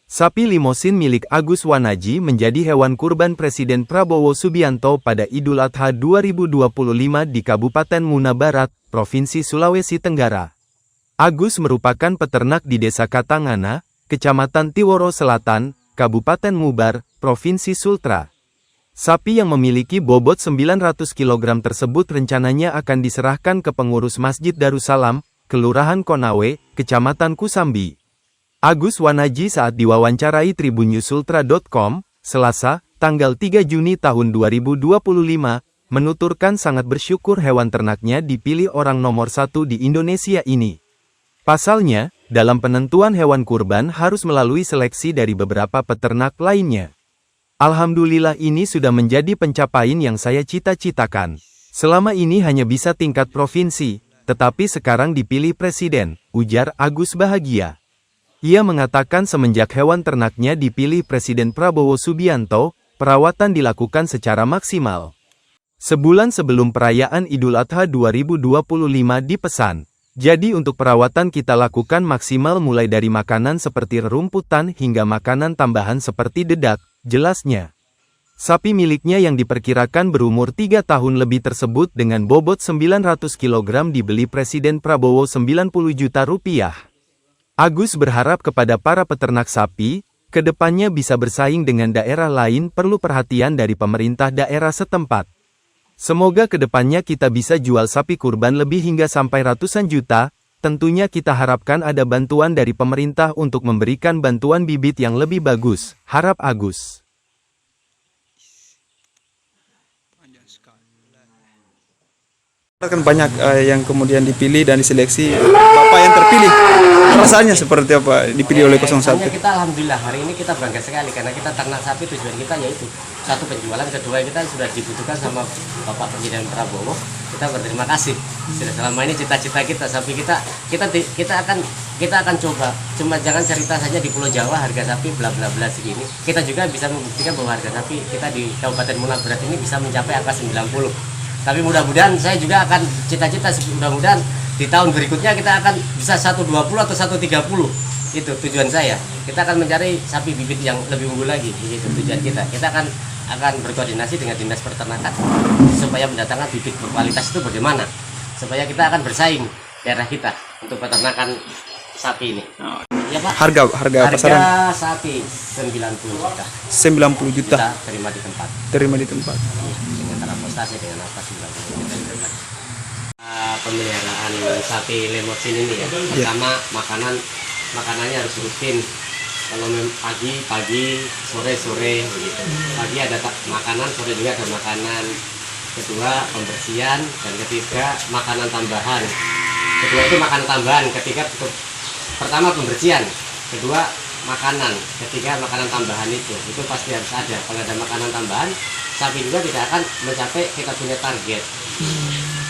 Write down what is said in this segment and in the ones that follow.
Sapi limosin milik Agus Wanaji menjadi hewan kurban Presiden Prabowo Subianto pada Idul Adha 2025 di Kabupaten Muna Barat, Provinsi Sulawesi Tenggara. Agus merupakan peternak di Desa Katangana, Kecamatan Tiworo Selatan, Kabupaten Mubar, Provinsi Sultra. Sapi yang memiliki bobot 900 kg tersebut rencananya akan diserahkan ke pengurus Masjid Darussalam, Kelurahan Konawe, Kecamatan Kusambi. Agus Wanaji saat diwawancarai tribunnews.sultra.com, Selasa, tanggal 3 Juni tahun 2025, menuturkan sangat bersyukur hewan ternaknya dipilih orang nomor 1 di Indonesia ini. Pasalnya, dalam penentuan hewan kurban harus melalui seleksi dari beberapa peternak lainnya. Alhamdulillah ini sudah menjadi pencapaian yang saya cita-citakan. Selama ini hanya bisa tingkat provinsi, tetapi sekarang dipilih presiden, ujar Agus bahagia. Ia mengatakan semenjak hewan ternaknya dipilih Presiden Prabowo Subianto, perawatan dilakukan secara maksimal. Sebulan sebelum perayaan Idul Adha 2025 dipesan. Jadi untuk perawatan kita lakukan maksimal mulai dari makanan seperti rerumputan hingga makanan tambahan seperti dedak, jelasnya. Sapi miliknya yang diperkirakan berumur 3 tahun lebih tersebut dengan bobot 900 kg dibeli Presiden Prabowo 90 juta rupiah. Agus berharap kepada para peternak sapi, kedepannya bisa bersaing dengan daerah lain perlu perhatian dari pemerintah daerah setempat. Semoga kedepannya kita bisa jual sapi kurban lebih hingga sampai ratusan juta, tentunya kita harapkan ada bantuan dari pemerintah untuk memberikan bantuan bibit yang lebih bagus, harap Agus. Kan banyak yang kemudian dipilih dan diseleksi. Bapak yang terpilih, rasanya seperti apa dipilih oleh 01? Kita alhamdulillah hari ini kita bangga sekali karena kita ternak sapi, tujuan kita yaitu satu penjualan, kedua kita sudah dibutuhkan sama Bapak Presiden Prabowo. Kita berterima kasih. Sudah selama ini cita-cita kita sapi kita akan coba. Cuma jangan cerita saja di Pulau Jawa harga sapi bla bla bla segini. Kita juga bisa membuktikan bahwa harga sapi kita di Kabupaten Muna Barat ini bisa mencapai angka 90. Tapi mudah-mudahan saya juga akan cita-cita mudah-mudahan di tahun berikutnya kita akan bisa 120 atau 130. Itu tujuan saya. Kita akan mencari sapi bibit yang lebih unggul lagi. Itu tujuan kita. Kita akan berkoordinasi dengan Dinas Peternakan supaya mendatangkan bibit berkualitas itu bagaimana. Supaya kita akan bersaing daerah kita untuk peternakan sapi ini. Ya, Pak. Harga pasaran sapi 90 juta. 90 juta. Kita terima di tempat. Terima di tempat. Dengan transportasi dengan apa 90 juta. Pemeliharaan sapi limosin ini ya. Pertama makanannya harus rutin. Kalau pagi, sore begitu. Pagi ada makanan, sore juga ada makanan. Kedua pembersihan dan ketiga makanan tambahan. Kedua itu makanan tambahan, ketiga pertama pembersihan, kedua makanan, ketiga makanan tambahan itu pasti harus ada. Kalau ada makanan tambahan, sapi juga tidak akan mencapai kita punya target.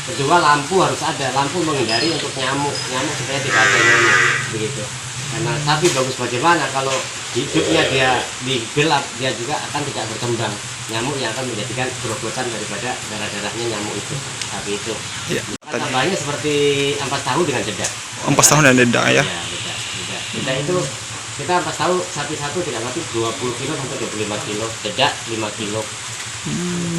Kedua lampu harus ada, lampu menghindari untuk nyamuk supaya tidak ada nyamuk begitu. Karena sapi bagus bagaimana kalau hidupnya dia di gelap, dia juga akan tidak berkembang. Nyamuk yang akan menjadikan gerogotan daripada darah-darahnya nyamuk itu, sapi itu. Ya, tambahannya seperti ampas tahu dengan dedak. Ampas tahu dan dedak ya. Dedak itu kita ampas tahu sapi satu tidak mati 20 kilo sampai 25 kilo, dedak 5 kilo.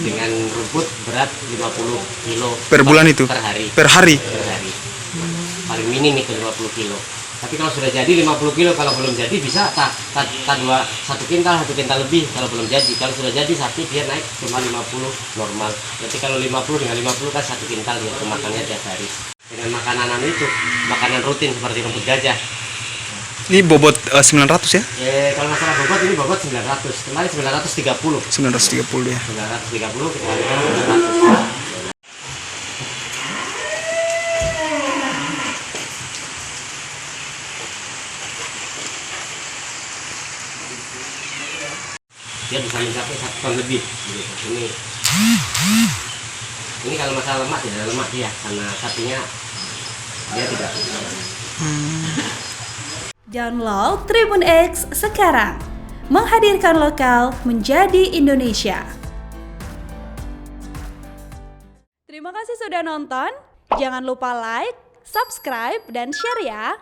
Dengan rumput berat 50 kilo per bulan itu? Per hari. Paling minim itu 50 kilo. Tapi kalau sudah jadi 50 kilo, kalau belum jadi bisa satu kintal lebih kalau belum jadi. Kalau sudah jadi sapi dia naik cuma 50 normal. Jadi kalau 50 dengan 50 kan 1 kintal dia makannya tiap hari. Dengan makanan itu, makanan rutin seperti rumput gajah. Ini bobot 900 ya? Kalau masalah bobot ini bobot 900. Kemarin 930. 930 ya. 930 kita kalikan 900. Dia bisa mencapai 1 ton lebih gitu. Ini kalau masalah lemak tidak ada lemak dia karena sapinya dia tidak. Download Tribun X sekarang, menghadirkan lokal menjadi Indonesia. Terima kasih sudah nonton. Jangan lupa like, subscribe, dan share ya.